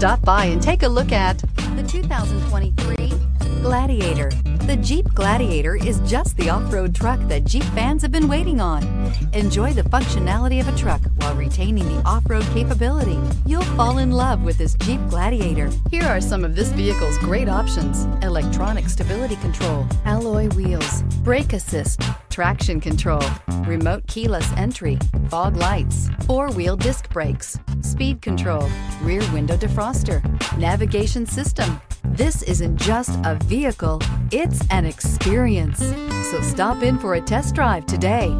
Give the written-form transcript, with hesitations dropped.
Stop by and take a look at the 2023 Gladiator. The Jeep Gladiator is just the off-road truck that Jeep fans have been waiting on. Enjoy the functionality of a truck while retaining the off-road capability. You'll fall in love with this Jeep Gladiator. Here are some of this vehicle's great options: electronic stability control, alloy wheels, brake assist, traction control, remote keyless entry, fog lights, four-wheel disc brakes, speed control, rear window defroster, navigation system. This isn't just a vehicle, it's an experience. So stop in for a test drive today.